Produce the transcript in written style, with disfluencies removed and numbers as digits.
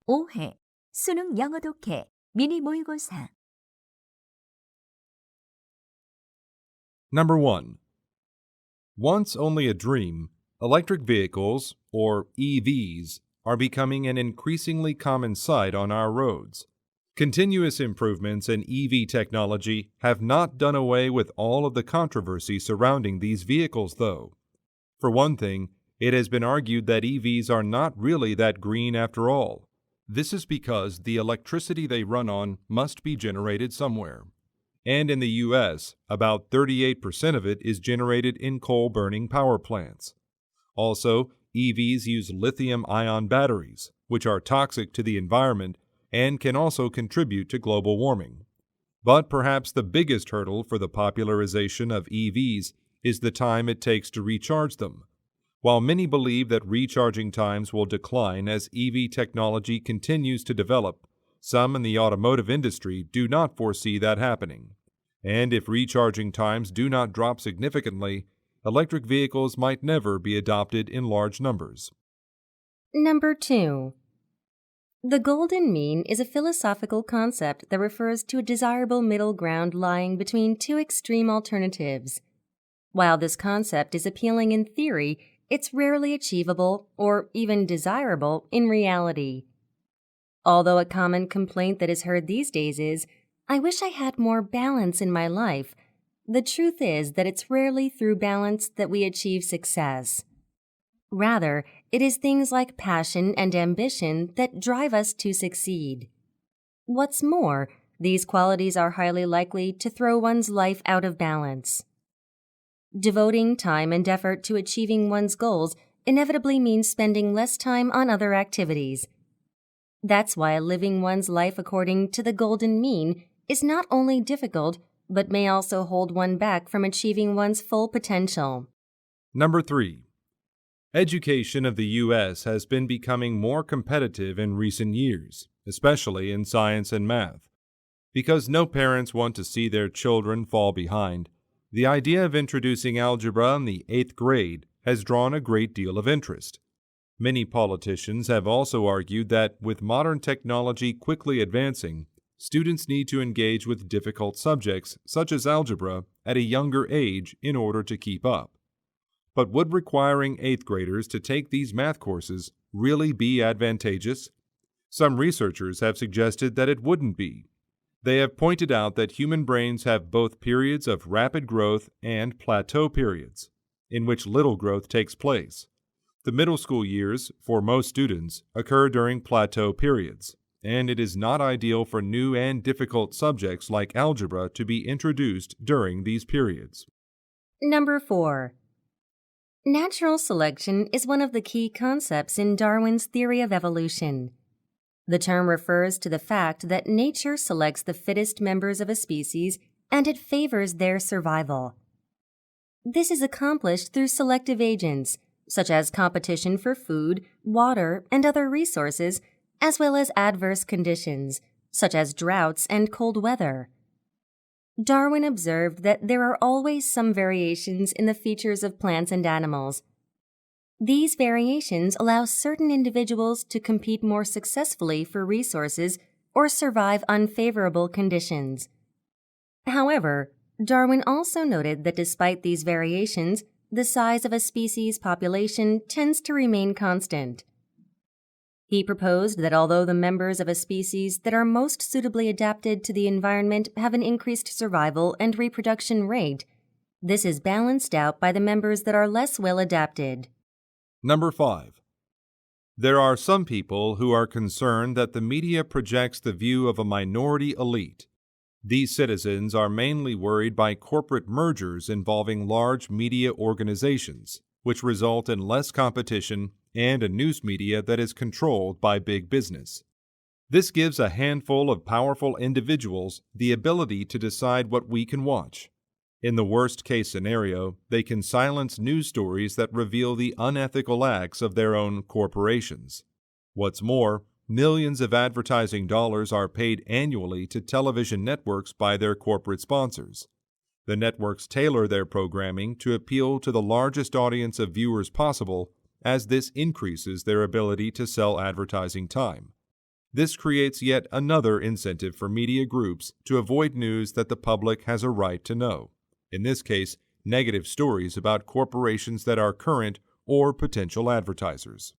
5회 수능 영어 독해 미니 모의고사. Number 1. Once only a dream, electric vehicles, or EVs, are becoming an increasingly common sight on our roads. Continuous improvements in EV technology have not done away with all of the controversy surrounding these vehicles, though. For one thing, it has been argued that EVs are not really that green after all. This is because the electricity they run on must be generated somewhere. And in the U.S., about 38% of it is generated in coal-burning power plants. Also, EVs use lithium-ion batteries, which are toxic to the environment and can also contribute to global warming. But perhaps the biggest hurdle for the popularization of EVs is the time it takes to recharge them. While many believe that recharging times will decline as EV technology continues to develop, some in the automotive industry do not foresee that happening. And if recharging times do not drop significantly, electric vehicles might never be adopted in large numbers. Number 2. The golden mean is a philosophical concept that refers to a desirable middle ground lying between two extreme alternatives. While this concept is appealing in theory, it's rarely achievable or even desirable in reality. Although a common complaint that is heard these days is, "I wish I had more balance in my life," the truth is that it's rarely through balance that we achieve success. Rather, it is things like passion and ambition that drive us to succeed. What's more, these qualities are highly likely to throw one's life out of balance. Devoting time and effort to achieving one's goals inevitably means spending less time on other activities. That's why living one's life according to the golden mean is not only difficult, but may also hold one back from achieving one's full potential. Number 3. Education of the U.S. has been becoming more competitive in recent years, especially in science and math. Because no parents want to see their children fall behind, the idea of introducing algebra in the 8th grade has drawn a great deal of interest. Many politicians have also argued that with modern technology quickly advancing, students need to engage with difficult subjects such as algebra at a younger age in order to keep up. But would requiring 8th graders to take these math courses really be advantageous? Some researchers have suggested that it wouldn't be. They have pointed out that human brains have both periods of rapid growth and plateau periods, in which little growth takes place. The middle school years, for most students, occur during plateau periods, and it is not ideal for new and difficult subjects like algebra to be introduced during these periods. Number 4. Natural selection is one of the key concepts in Darwin's theory of evolution. The term refers to the fact that nature selects the fittest members of a species and it favors their survival. This is accomplished through selective agents, such as competition for food, water, and other resources, as well as adverse conditions, such as droughts and cold weather. Darwin observed that there are always some variations in the features of plants and animals. These variations allow certain individuals to compete more successfully for resources or survive unfavorable conditions. However, Darwin also noted that despite these variations, the size of a species' population tends to remain constant. He proposed that although the members of a species that are most suitably adapted to the environment have an increased survival and reproduction rate, this is balanced out by the members that are less well adapted. Number 5. There are some people who are concerned that the media projects the view of a minority elite. These citizens are mainly worried by corporate mergers involving large media organizations, which result in less competition and a news media that is controlled by big business. This gives a handful of powerful individuals the ability to decide what we can watch. In the worst-case scenario, they can silence news stories that reveal the unethical acts of their own corporations. What's more, millions of advertising dollars are paid annually to television networks by their corporate sponsors. The networks tailor their programming to appeal to the largest audience of viewers possible, as this increases their ability to sell advertising time. This creates yet another incentive for media groups to avoid news that the public has a right to know. In this case, negative stories about corporations that are current or potential advertisers.